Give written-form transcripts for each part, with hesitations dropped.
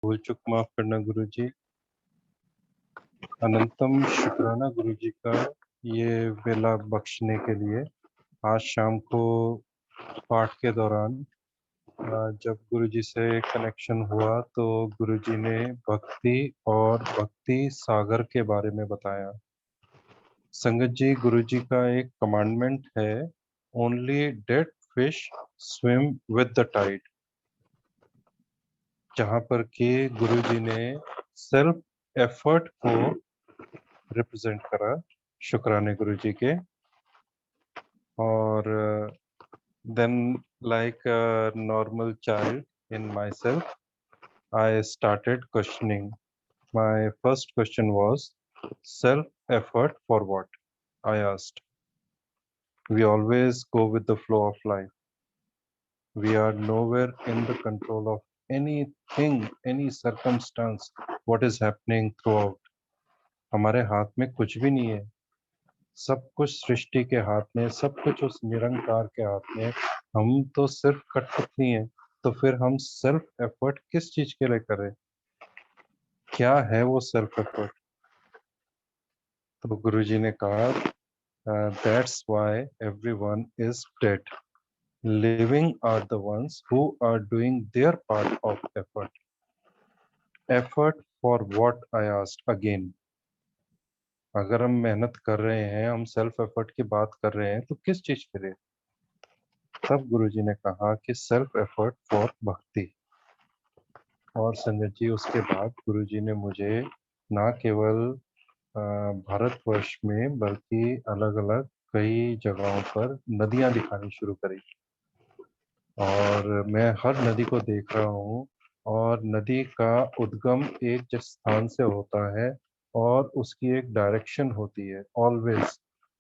भूल चूक माफ करना गुरुजी। अनंतम शुक्राना गुरुजी का ये वेला बख्शने के लिए। आज शाम को पाठ के दौरान जब गुरुजी से कनेक्शन हुआ तो गुरुजी ने भक्ति और भक्ति सागर के बारे में बताया। संगत जी, गुरुजी का एक कमांडमेंट है, only dead fish swim with the tide, जहाँ पर कि गुरुजी ने सेल्फ एफर्ट को रिप्रेजेंट करा, शुक्राने गुरुजी के। और then like normal child in my self, I started questioning. My first question was, self effort for what? I asked. We always go with the flow of life. We are nowhere in the control of anything, any circumstance, what is happening throughout. हमारे हाथ में कुछ भी नहीं है, सब कुछ सृष्टि के हाथ में, सब कुछ उस निरंकार के हाथ में। हम तो सिर्फ कठपुतली हैं। तो फिर हम सेल्फ एफर्ट किस चीज के लिए करें? क्या है वो सेल्फ एफर्ट? तो गुरुजी ने कहा, that's why everyone is dead. Living are the ones who are doing their part of effort. Effort for what? I asked again. अगर हम मेहनत कर रहे हैं, हम सेल्फ एफर्ट की बात कर रहे हैं, तो किस चीज के लिए? तब गुरुजी ने कहा कि सेल्फ एफर्ट फॉर भक्ति। और संगत जी, उसके बाद गुरुजी ने मुझे ना केवल भारतवर्ष में बल्कि अलग अलग कई जगहों पर नदियां दिखानी शुरू करी। और मैं हर नदी को देख रहा हूँ, और नदी का उद्गम एक जिस स्थान से होता है और उसकी एक डायरेक्शन होती है। ऑलवेज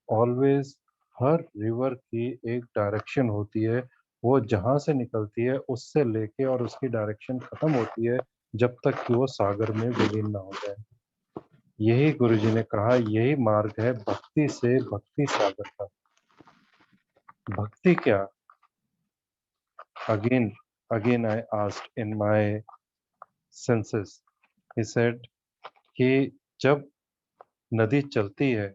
ऑलवेज हर रिवर की एक डायरेक्शन होती है। वो जहाँ से निकलती है उससे लेके और उसकी डायरेक्शन खत्म होती है जब तक कि वो सागर में विलीन ना हो जाए। यही गुरुजी ने कहा, यही मार्ग है भक्ति से भक्ति सागर का। भक्ति क्या? Again again I asked in my senses. He said कि जब नदी चलती है,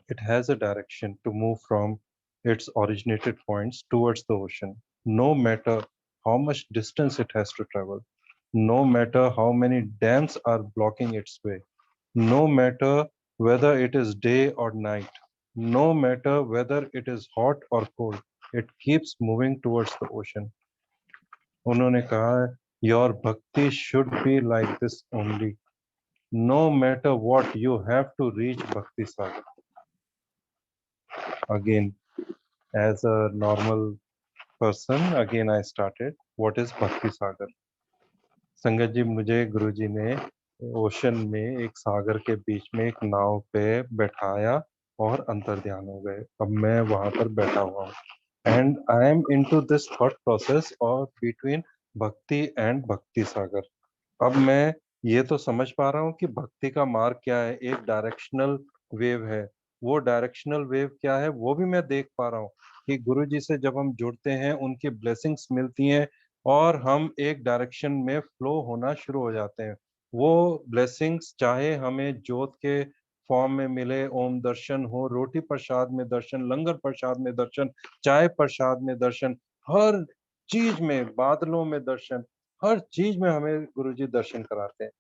it has a direction to move from its originated points towards the ocean, no matter how much distance it has to travel, no matter how many dams are blocking its way, no matter whether it is day or night, no matter whether it is hot or cold, it keeps moving towards the ocean. उन्होंने कहा, your bhakti should be like this only. No matter what, you have to reach Bhakti Sagar. Again, as a normal person, again I started, what is Bhakti Sagar? संगत जी, मुझे गुरुजी ने ocean में एक सागर के बीच में एक नाव पे बैठाया और अंतर ध्यान हो गए। अब मैं वहां पर बैठा हुआ हूँ, and I am into this thought process और बिटवीन भक्ति एंड भक्ति सागर। अब मैं ये तो समझ पा रहा हूँ कि भक्ति का मार्ग क्या है, एक डायरेक्शनल वेव है। वो डायरेक्शनल वेव क्या है वो भी मैं देख पा रहा हूँ कि गुरुजी से जब हम जुड़ते हैं, उनकी ब्लेसिंग्स मिलती हैं और हम एक डायरेक्शन में फ्लो होना शुरू हो जाते हैं। वो ब्लेसिंग्स चाहे हमें ज्योत के फॉर्म में मिले, ओम दर्शन हो, रोटी प्रसाद में दर्शन, लंगर प्रसाद में दर्शन, चाय प्रसाद में दर्शन, हर चीज में, बादलों में दर्शन, हर चीज में हमें गुरुजी दर्शन कराते हैं।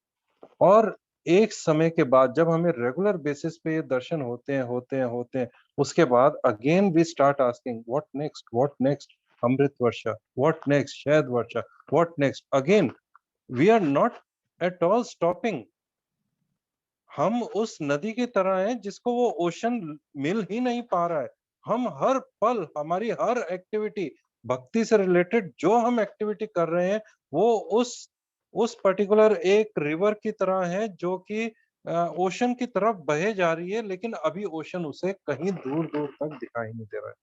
और एक समय के बाद जब हमें रेगुलर बेसिस पे ये दर्शन होते हैं, उसके बाद again we start asking what next, अमृत वर्षा, व्हाट नेक्स्ट, शहद वर्षा, what next. Again we are not at all stopping. हम उस नदी की तरह हैं जिसको वो ओशन मिल ही नहीं पा रहा है। हम हर पल, हमारी हर एक्टिविटी भक्ति से रिलेटेड जो हम एक्टिविटी कर रहे हैं, वो उस पर्टिकुलर एक रिवर की तरह है जो कि ओशन की तरफ बहे जा रही है, लेकिन अभी ओशन उसे कहीं दूर दूर तक दिखाई नहीं दे रहा है।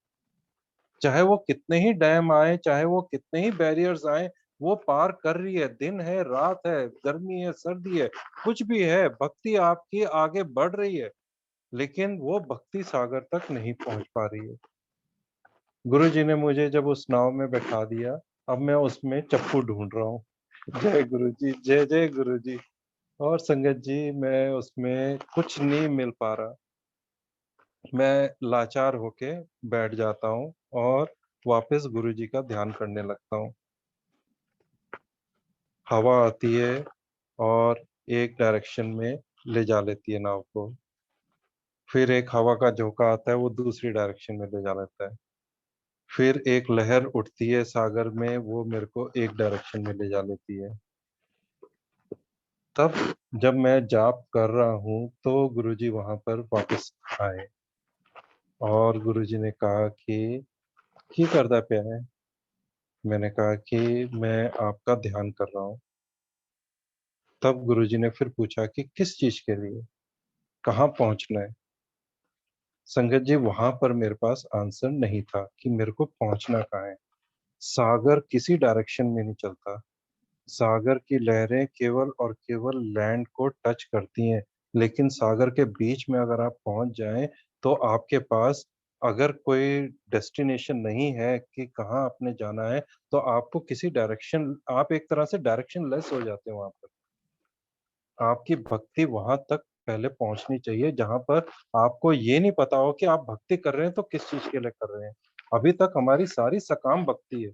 चाहे वो कितने ही डैम आए, चाहे वो कितने ही बैरियर्स आए, वो पार कर रही है। दिन है, रात है, गर्मी है, सर्दी है, कुछ भी है, भक्ति आपकी आगे बढ़ रही है, लेकिन वो भक्ति सागर तक नहीं पहुंच पा रही है। गुरु जी ने मुझे जब उस नाव में बैठा दिया, अब मैं उसमें चप्पू ढूंढ रहा हूँ। जय गुरु जी, जय जय गुरु जी। और संगत जी, मैं उसमें कुछ नहीं मिल पा रहा। मैं लाचार होके बैठ जाता हूँ और वापस गुरु जी का ध्यान करने लगता हूँ। हवा आती है और एक डायरेक्शन में ले जा लेती है नाव को। फिर एक हवा का झोंका आता है, वो दूसरी डायरेक्शन में ले जा लेता है। फिर एक लहर उठती है सागर में, वो मेरे को एक डायरेक्शन में ले जा लेती है। तब जब मैं जाप कर रहा हूँ तो गुरुजी वहां पर वापस आए और गुरुजी ने कहा कि करदा पिया है। मैंने कहा कि मैं आपका ध्यान कर रहा हूँ। तब गुरुजी ने फिर पूछा कि किस चीज के लिए, कहाँ पहुंचना है। संगत जी, वहां पर मेरे पास आंसर नहीं था कि मेरे को पहुंचना कहाँ है। सागर किसी डायरेक्शन में नहीं चलता। सागर की लहरें केवल और केवल लैंड को टच करती हैं, लेकिन सागर के बीच में अगर आप पहुंच जाएं तो आपके पास अगर कोई डेस्टिनेशन नहीं है कि कहाँ आपने जाना है, तो आपको किसी डायरेक्शन, आप एक तरह से डायरेक्शन लेस हो जाते हैं वहां पर। आपकी भक्ति वहां तक पहले पहुंचनी चाहिए जहां पर आपको ये नहीं पता हो कि आप भक्ति कर रहे हैं तो किस चीज के लिए कर रहे हैं। अभी तक हमारी सारी सकाम भक्ति है।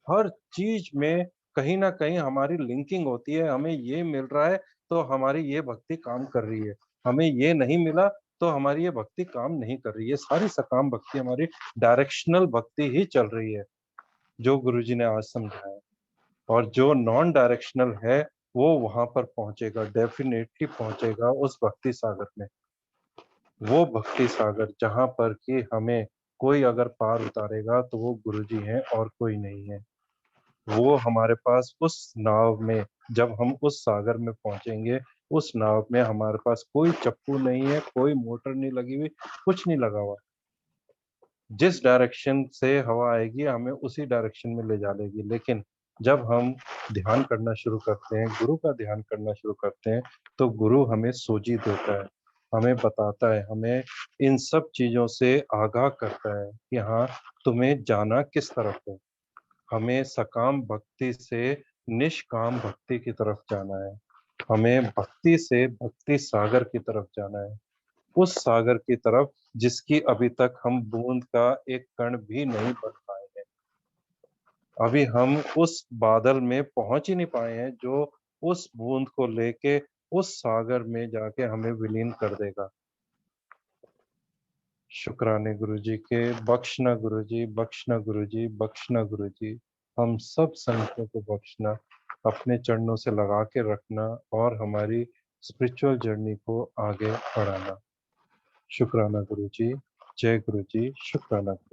हर चीज में कहीं ना कहीं हमारी लिंकिंग होती है। हमें ये मिल रहा है तो हमारी ये भक्ति काम कर रही है, हमें ये नहीं मिला तो हमारी ये भक्ति काम नहीं कर रही है। सारी सकाम भक्ति हमारी डायरेक्शनल भक्ति ही चल रही है, जो गुरुजी ने आज समझाया। और जो नॉन डायरेक्शनल है वो वहां पर पहुंचेगा, डेफिनेटली पहुंचेगा उस भक्ति सागर में। वो भक्ति सागर जहां पर कि हमें कोई अगर पार उतारेगा तो वो गुरुजी हैं और कोई नहीं है। वो हमारे पास उस नाव में, जब हम उस सागर में पहुंचेंगे, उस नाव में हमारे पास कोई चप्पू नहीं है, कोई मोटर नहीं लगी हुई, कुछ नहीं लगा हुआ। जिस डायरेक्शन से हवा आएगी हमें उसी डायरेक्शन में ले जा लेगी। लेकिन जब हम ध्यान करना शुरू करते हैं, गुरु का ध्यान करना शुरू करते हैं, तो गुरु हमें सोझी देता है, हमें बताता है, हमें इन सब चीजों से आगाह करता है कि हाँ, तुम्हें जाना किस तरफ है। हमें सकाम भक्ति से निष्काम भक्ति की तरफ जाना है। हमें भक्ति से भक्ति सागर की तरफ जाना है। उस सागर की तरफ जिसकी अभी तक हम बूंद का एक कण भी नहीं बन पाए हैं। अभी हम उस बादल में पहुंच ही नहीं पाए हैं जो उस बूंद को लेके उस सागर में जाके हमें विलीन कर देगा। शुक्राने गुरुजी के। बख्शना गुरुजी, बख्शना गुरुजी, बख्शना गुरुजी। हम सब संतों को बख्शना, अपने चरणों से लगा के रखना और हमारी स्पिरिचुअल जर्नी को आगे बढ़ाना। शुक्राना गुरुजी। जय गुरुजी। शुक्राना गुरुजी।